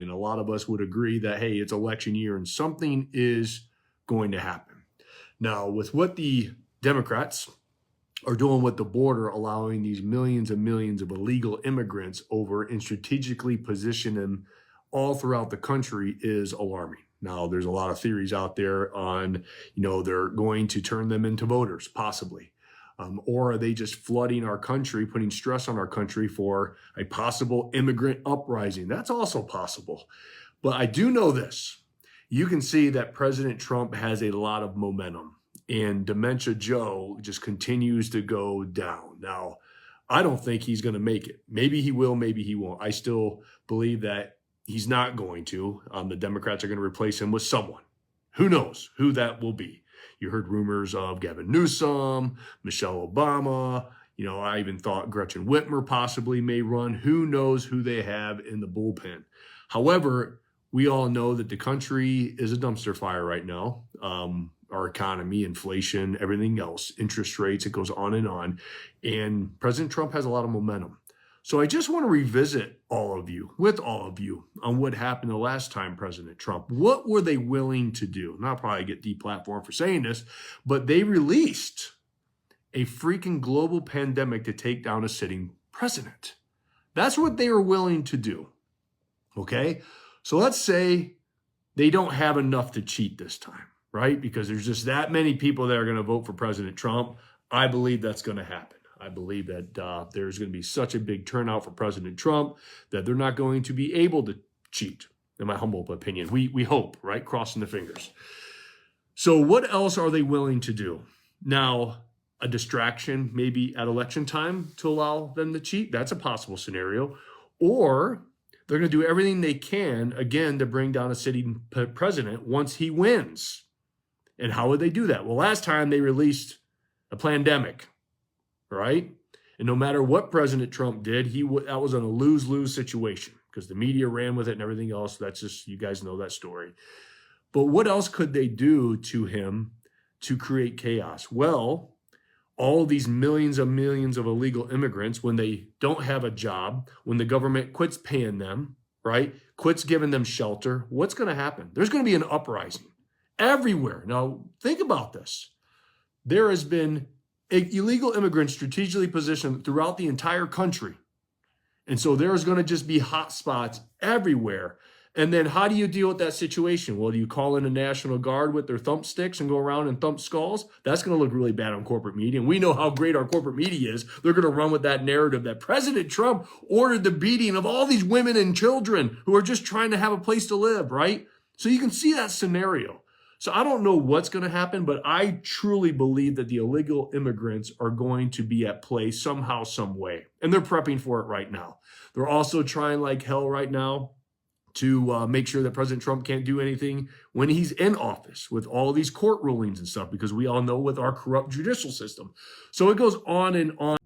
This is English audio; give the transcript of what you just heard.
And a lot of us would agree that, hey, it's election year and something is going to happen. Now, with what the Democrats are doing with the border, allowing these millions and millions of illegal immigrants over and strategically position them all throughout the country is alarming. Now, there's a lot of theories out there on, they're going to turn them into voters, possibly. Or are they just flooding our country, putting stress on our country for a possible immigrant uprising? That's also possible. But I do know this. You can see that President Trump has a lot of momentum, and Dementia Joe just continues to go down. Now, I don't think he's going to make it. Maybe he will, maybe he won't. I still believe that he's not going to. The Democrats are going to replace him with someone. Who knows who that will be? You heard rumors of Gavin Newsom, Michelle Obama. I even thought Gretchen Whitmer possibly may run. Who knows who they have in the bullpen? However, we all know that the country is a dumpster fire right now. Our economy, inflation, everything else, interest rates, it goes on. And President Trump has a lot of momentum. So I just want to revisit with all of you, on what happened the last time President Trump. What were they willing to do? And I'll probably get deplatformed for saying this, but they released a freaking global pandemic to take down a sitting president. That's what they were willing to do. Okay? So let's say they don't have enough to cheat this time, right? Because there's just that many people that are going to vote for President Trump. I believe that's going to happen. I believe that there's going to be such a big turnout for President Trump that they're not going to be able to cheat, in my humble opinion. We hope, right? Crossing the fingers. So what else are they willing to do? Now, a distraction maybe at election time to allow them to cheat. That's a possible scenario. Or they're going to do everything they can, again, to bring down a sitting president once he wins. And how would they do that? Well, last time they released a pandemic, right? And no matter what President Trump did, that was in a lose-lose situation because the media ran with it and everything else. That's just, you guys know that story. But what else could they do to him to create chaos? Well, all these millions of illegal immigrants, when they don't have a job, when the government quits paying them, right? Quits giving them shelter, what's going to happen? There's going to be an uprising everywhere. Now, think about this. There has been illegal immigrants strategically positioned throughout the entire country. And so there's going to just be hot spots everywhere. And then how do you deal with that situation? Well, do you call in a National Guard with their thumbsticks and go around and thump skulls? That's going to look really bad on corporate media. And we know how great our corporate media is. They're going to run with that narrative that President Trump ordered the beating of all these women and children who are just trying to have a place to live, right? So you can see that scenario. So I don't know what's going to happen, but I truly believe that the illegal immigrants are going to be at play somehow, some way. And they're prepping for it right now. They're also trying like hell right now to make sure that President Trump can't do anything when he's in office with all these court rulings and stuff, because we all know with our corrupt judicial system. So it goes on and on.